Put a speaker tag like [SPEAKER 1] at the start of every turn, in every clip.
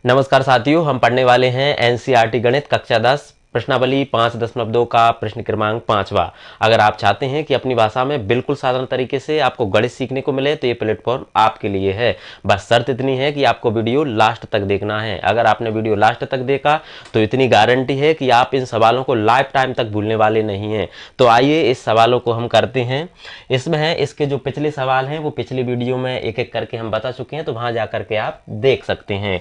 [SPEAKER 1] नमस्कार साथियों, हम पढ़ने वाले हैं एनसीईआरटी गणित कक्षा 10 प्रश्नावली 5.2 का प्रश्न क्रमांक 5वां। अगर आप चाहते हैं कि अपनी भाषा में बिल्कुल साधारण तरीके से आपको गणित सीखने को मिले तो ये प्लेटफॉर्म आपके लिए है। बस शर्त इतनी है कि आपको वीडियो लास्ट तक देखना है। अगर आपने वीडियो लास्ट तक देखा तो इतनी गारंटी है कि आप इन सवालों को लाइफ टाइम तक भूलने वाले नहीं हैं। तो आइए इस सवालों को हम करते हैं। इसमें है इसके जो पिछले सवाल हैं वो पिछली वीडियो में एक एक करके हम बता चुके हैं, तो वहां जाकर के आप देख सकते हैं।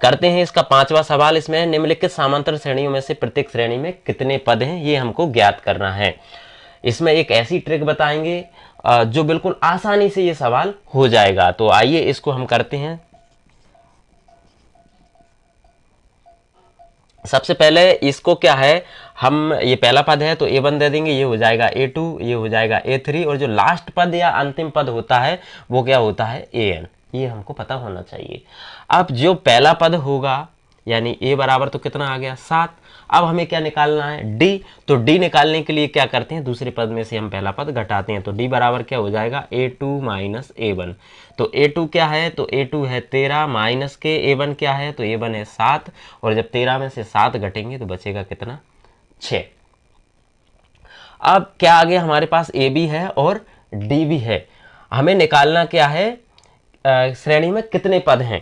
[SPEAKER 1] करते हैं इसका 5वां सवाल। इसमें निम्नलिखित समांतर श्रेणियों में से प्रत्येक श्रेणी में कितने पद हैं ये हमको ज्ञात करना है। इसमें एक ऐसी ट्रिक बताएंगे जो बिल्कुल आसानी से ये सवाल हो जाएगा। तो आइए इसको हम करते हैं। सबसे पहले इसको क्या है, हम ये पहला पद है तो a1 दे देंगे, ये हो जाएगा a2, ये हो जाएगा a3 और जो लास्ट पद या अंतिम पद होता है वो क्या होता है an। ये हमको पता होना चाहिए। अब जो पहला पद होगा यानी a बराबर तो कितना आ गया 7। अब हमें क्या निकालना है d। तो d निकालने के लिए क्या करते हैं, दूसरे पद में से हम पहला पद घटाते हैं। तो d बराबर क्या हो जाएगा a2 माइनस a1। तो a2 क्या है, तो a2 है 13 माइनस के a1 क्या है, तो a1 है 7। और जब 13 में से 7 घटेंगे तो बचेगा कितना 6। अब क्या आ गया हमारे पास a भी है और d भी है। हमें निकालना क्या है, श्रेणी में कितने पद हैं।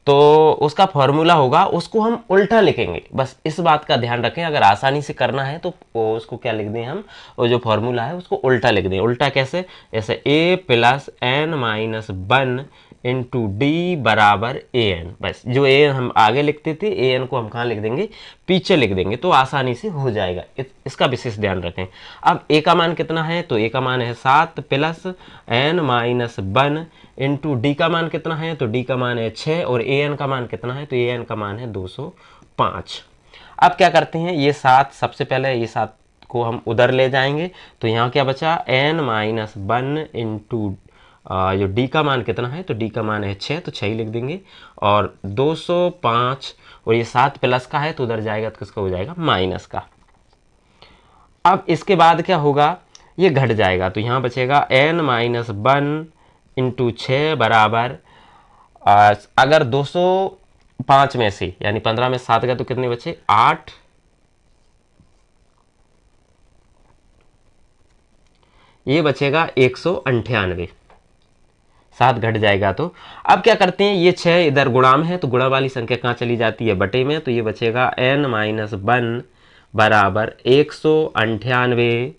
[SPEAKER 1] तो उसका फॉर्मूला होगा, उसको हम उल्टा लिखेंगे। बस इस बात का ध्यान रखें, अगर आसानी से करना है तो उसको क्या लिख दें हम, वो जो फॉर्मूला है उसको उल्टा लिख दें। उल्टा कैसे, जैसे a plus N minus 1 into D बराबर ए एन। बस जो ए एन हम आगे लिखते थे ए एन को हम कहाँ लिख देंगे, पीछे लिख देंगे, तो आसानी से हो जाएगा। इसका विशेष ध्यान रखें। अब ए का मान कितना है, तो ए का मान है 7 plus N minus 1 into D का मान कितना है, तो डी का मान है 6 और ए एन का मान कितना है, तो ए एन का मान है 205। अब क्या करते हैं, ये 7 सबसे पहले ये 7 को हम उधर ले जाएंगे। तो यहाँ क्या बचा n माइनस 1 इंटू जो d का मान कितना है, तो d का मान है 6, तो 6 ही लिख देंगे। और 205 और ये 7 प्लस का है तो उधर जाएगा तो किसका हो जाएगा माइनस का। अब इसके बाद क्या होगा, ये घट जाएगा तो यहाँ बचेगा n माइनस 1 इंटू 6 बराबर अगर 205 में से यानी 15 में 7 गया तो कितने बचे 8। ये बचेगा 198, 7 घट जाएगा। तो अब क्या करते हैं, ये 6 इधर गुणा में है तो गुणा वाली संख्या कहाँ चली जाती है बटे में, तो ये बचेगा n माइनस 1 बराबर 198।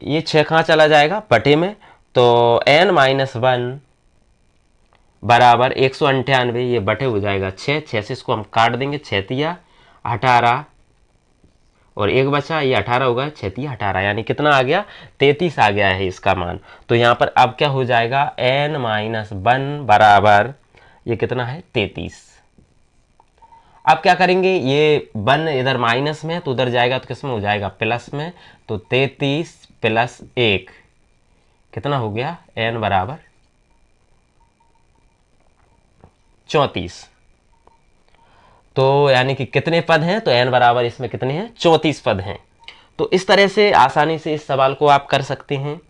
[SPEAKER 1] ये 6 कहाँ चला जाएगा बटे में, तो n माइनस 1 बराबर 198, ये बटे हो जाएगा 6। 6 से इसको हम काट देंगे, 6 तिया 18 और एक बचा, ये 18 होगा, 6 तिया 18 यानी कितना आ गया 33 आ गया है इसका मान। तो यहाँ पर अब क्या हो जाएगा n माइनस 1 बराबर ये कितना है 33। अब क्या करेंगे, ये 1 इधर माइनस में तो उधर जाएगा तो किसमें हो जाएगा प्लस में। तो 33 प्लस 1 कितना हो गया n बराबर 34। तो यानी कि कितने पद हैं, तो n बराबर इसमें कितने हैं 34 पद हैं। तो इस तरह से आसानी से इस सवाल को आप कर सकते हैं।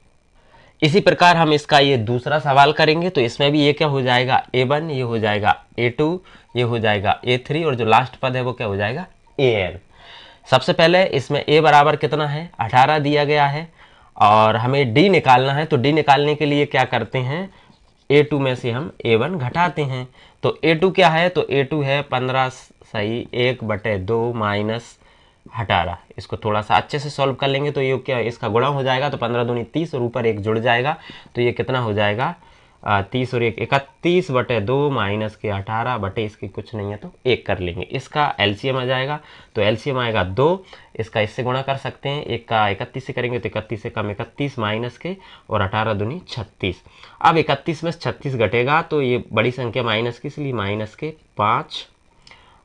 [SPEAKER 1] इसी प्रकार हम इसका ये दूसरा सवाल करेंगे। तो इसमें भी ये क्या हो जाएगा a1, ये हो जाएगा a2, ये हो जाएगा a3 और जो लास्ट पद है वो क्या हो जाएगा an। सबसे पहले इसमें a बराबर कितना है 18 दिया गया है और हमें d निकालना है। तो d निकालने के लिए क्या करते हैं, a2 में से हम a1 घटाते हैं। तो a2 क्या है, तो a2 है 15 सही 1/2 माइनस 18। इसको थोड़ा सा अच्छे से सॉल्व कर लेंगे तो ये क्या इसका गुणा हो जाएगा, तो 15 दूनी 30 और ऊपर 1 जुड़ जाएगा तो ये कितना हो जाएगा 30 और 1 31/2 माइनस के 18 बटे इसकी कुछ नहीं है तो 1 कर लेंगे। इसका एलसीएम आ जाएगा, तो एलसीएम आएगा 2। इसका इससे गुणा कर सकते हैं, 1 का 31 से करेंगे तो 31 से कम 31 माइनस के और 18 दूनी 36। अब 31 में 36 घटेगा तो ये बड़ी संख्या माइनस की, इसलिए माइनस के 5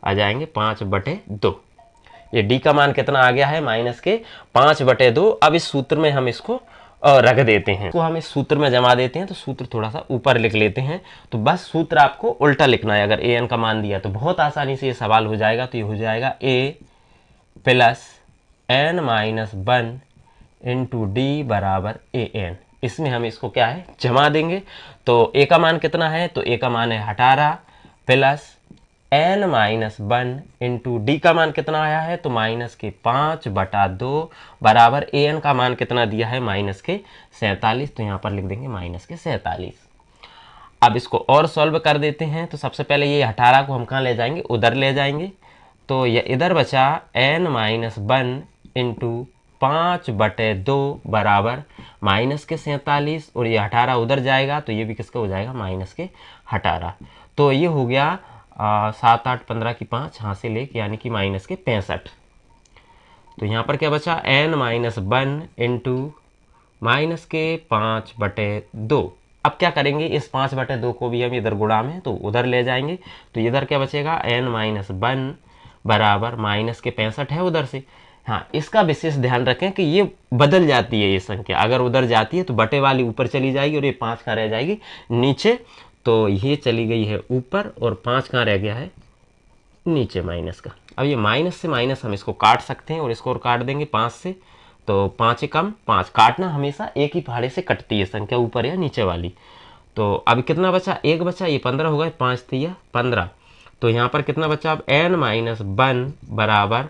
[SPEAKER 1] आ जाएंगे 5/2। ये डी का मान कितना आ गया है माइनस के 5/2। अब इस सूत्र में हम इसको रख देते हैं, तो हम इस सूत्र में जमा देते हैं। तो सूत्र थोड़ा सा ऊपर लिख लेते हैं। तो बस सूत्र आपको उल्टा लिखना है। अगर ए एन का मान दिया तो बहुत आसानी से ये सवाल हो जाएगा। तो ये हो जाएगा a plus n minus 1 into D बराबर ए एन। इसमें हम इसको क्या है जमा देंगे। तो a का मान कितना है, तो a का मान है 18 plus n minus 1 into D का मान कितना आया है, तो माइनस के 5/2 बराबर an का मान कितना दिया है, माइनस के 47। तो यहाँ पर लिख देंगे माइनस के 47। अब इसको और सॉल्व कर देते हैं। तो सबसे पहले ये 18 को हम कहाँ ले जाएंगे, उधर ले जाएंगे। तो ये इधर बचा n माइनस 1 इंटू 5/2 बराबर माइनस के 47, और ये 18 उधर जाएगा तो ये भी किसका हो जाएगा, माइनस के 18। तो ये हो गया 7 8 15 की 5 यहाँ से लेके यानी कि माइनस के 65। तो यहाँ पर क्या बचा, n माइनस 1 इंटू माइनस के 5/2। अब क्या करेंगे, इस 5/2 को भी हम इधर गुणा में तो उधर ले जाएंगे। तो इधर क्या बचेगा, n माइनस 1 बराबर माइनस के 65 है उधर से। हाँ, इसका विशेष ध्यान रखें कि ये बदल जाती है ये संख्या, अगर उधर जाती है तो बटे वाली ऊपर चली जाएगी और ये 5 कहाँ रह जाएगी, नीचे। तो ये चली गई है ऊपर और 5 कहाँ रह गया है, नीचे माइनस का। अब ये माइनस से माइनस हम इसको काट सकते हैं और इसको और काट देंगे 5 से। तो 5 कम 5, काटना हमेशा एक ही पहाड़े से कटती है संख्या, ऊपर या नीचे वाली। तो अब कितना बचा, 1 बचा, ये 15 हो गए, 5 थी या 15। तो यहाँ पर कितना बचा, अब n माइनस 1 बराबर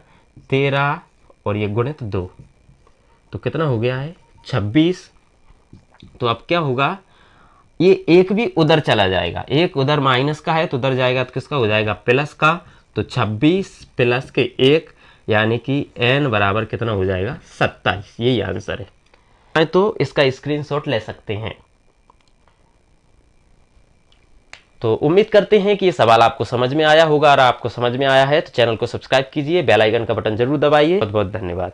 [SPEAKER 1] 13 और ये गुणित 2। तो कितना हो गया है, 26। तो अब क्या होगा, ये एक भी उधर चला जाएगा, एक उधर माइनस का है तो उधर जाएगा तो किसका हो जाएगा, प्लस का। तो 26 प्लस के 1 यानी कि n बराबर कितना हो जाएगा, 27। यही आंसर है। तो इसका स्क्रीनशॉट ले सकते हैं। तो उम्मीद करते हैं कि ये सवाल आपको समझ में आया होगा, और आपको समझ में आया है तो चैनल को सब्सक्राइब कीजिए, बेल आइकन का बटन जरूर दबाइए। बहुत बहुत धन्यवाद।